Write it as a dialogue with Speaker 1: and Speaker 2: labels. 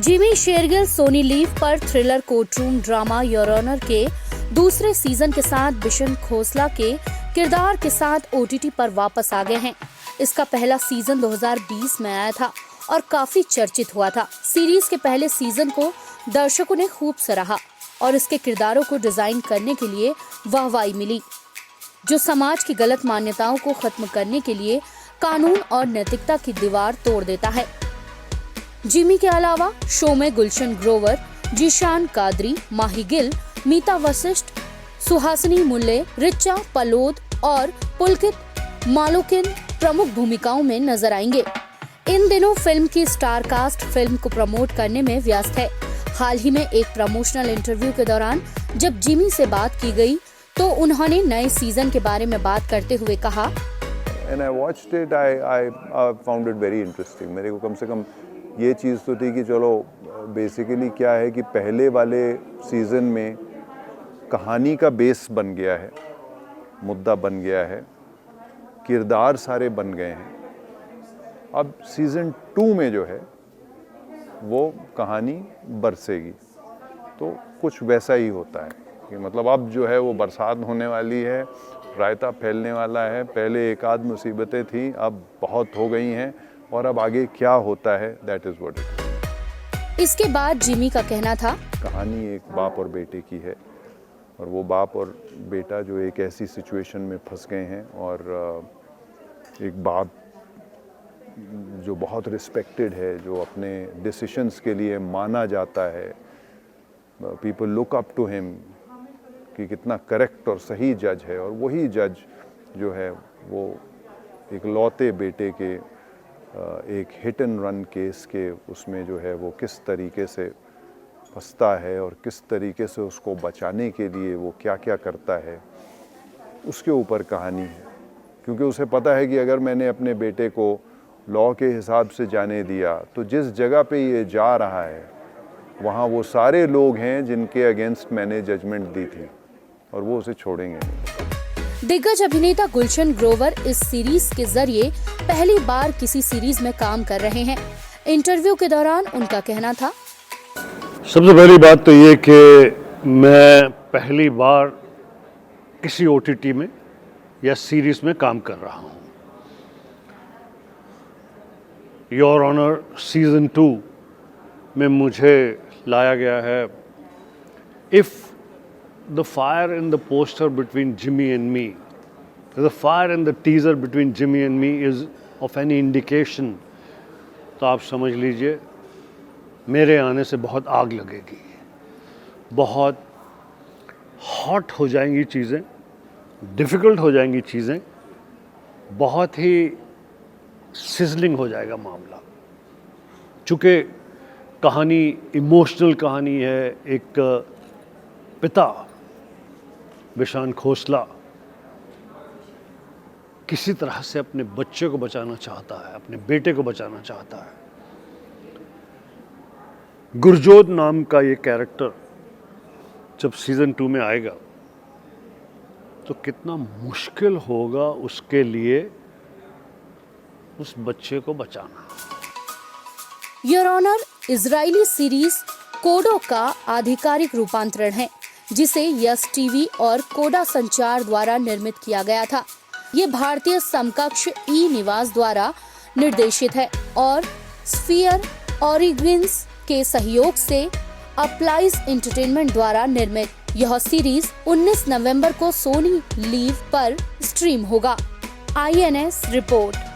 Speaker 1: Jimmy Shergill Sony LIV पर thriller courtroom drama Your Honour के दूसरे सीजन के साथ बिशन खोसला के किरदार के साथ ओटीटी पर वापस आ गए हैं। इसका पहला सीजन 2020 में आया था और काफी चर्चित हुआ था। सीरीज के पहले सीजन को दर्शकों ने खूब सराहा और इसके किरदारों को डिजाइन करने के लिए वाहवाही मिली, जो समाज की गलत मान्यताओं को खत्म करने के लिए कानून और नैतिकता की दीवार तोड़ देता है। जिमी के अलावा शो में गुलशन ग्रोवर, जीशान कादरी, माही गिल, मीता वशिष्ठ, सुहासिनी मुल्ले, रिचा पलोद और पुलकित मालुकिन प्रमुख भूमिकाओं में नजर आएंगे। इन दिनों फिल्म की स्टार कास्ट फिल्म को प्रमोट करने में व्यस्त है। हाल ही में एक प्रमोशनल इंटरव्यू के दौरान जब जिमी से बात की गई तो उन्होंने नए सीजन के बारे में बात करते हुए कहा,
Speaker 2: And I watched it, I found it very interesting. मेरे को कम से कम ये चीज़ तो थी कि चलो बेसिकली क्या है कि पहले वाले सीज़न में कहानी का बेस बन गया है, मुद्दा बन गया है, किरदार सारे बन गए हैं। अब सीज़न 2 में जो है वो कहानी बरसेगी, तो कुछ वैसा ही होता है कि मतलब अब जो है वो बरसात होने वाली है, रायता फैलने वाला है। पहले एक आध मुसीबतें थी, अब बहुत हो गई हैं और अब आगे क्या होता है, that is what it is.
Speaker 1: इसके बाद जिमी का कहना था,
Speaker 2: कहानी एक बाप और बेटे की है और वो बाप और बेटा जो एक ऐसी सिचुएशन में फंस गए हैं और एक बाप जो बहुत रिस्पेक्टेड है, जो अपने डिसीशंस के लिए माना जाता है, people look up to him कि कितना करेक्ट और सही जज है, और वही जज जो है वो एक लौते बेटे के एक हिट एंड रन केस के उसमें जो है वो किस तरीके से फंसता है और किस तरीके से उसको बचाने के लिए वो क्या क्या करता है, उसके ऊपर कहानी है। क्योंकि उसे पता है कि अगर मैंने अपने बेटे को लॉ के हिसाब से जाने दिया तो जिस जगह पे ये जा रहा है वहाँ वो सारे लोग हैं जिनके अगेंस्ट मैंने जजमेंट दी थी और वो उसे छोड़ेंगे नहीं।
Speaker 1: दिग्गज अभिनेता गुलशन ग्रोवर इस सीरीज के जरिए पहली बार किसी सीरीज में काम कर रहे हैं। इंटरव्यू के दौरान उनका कहना था,
Speaker 3: सबसे पहली बात तो ये कि मैं पहली बार किसी ओटीटी में या सीरीज में काम कर रहा हूँ। योर ऑनर सीजन 2 में मुझे लाया गया है। If the fire in the poster between Jimmy and me, the fire in the teaser between Jimmy and me is of any indication, तो आप समझ लीजिए मेरे आने से बहुत आग लगेगी, बहुत हॉट हो जाएंगी चीज़ें, डिफ़िकल्ट हो जाएंगी चीज़ें, बहुत ही सिजलिंग हो जाएगा मामला। चूँकि कहानी इमोशनल कहानी है, एक पिता बिशन खोसला किसी तरह से अपने बच्चे को बचाना चाहता है, अपने बेटे को बचाना चाहता है। गुरजोत नाम का ये कैरेक्टर जब सीजन 2 में आएगा तो कितना मुश्किल होगा उसके लिए उस बच्चे को बचाना।
Speaker 1: योर ऑनर इजरायली सीरीज कोडो का आधिकारिक रूपांतरण है, जिसे यस टीवी और कोडा संचार द्वारा निर्मित किया गया था। ये भारतीय समकक्ष ई निवास द्वारा निर्देशित है और स्फीयर ऑरिजिन्स के सहयोग से अप्लाइज एंटरटेनमेंट द्वारा निर्मित यह सीरीज 19 नवंबर को सोनी लीव पर स्ट्रीम होगा। INS report.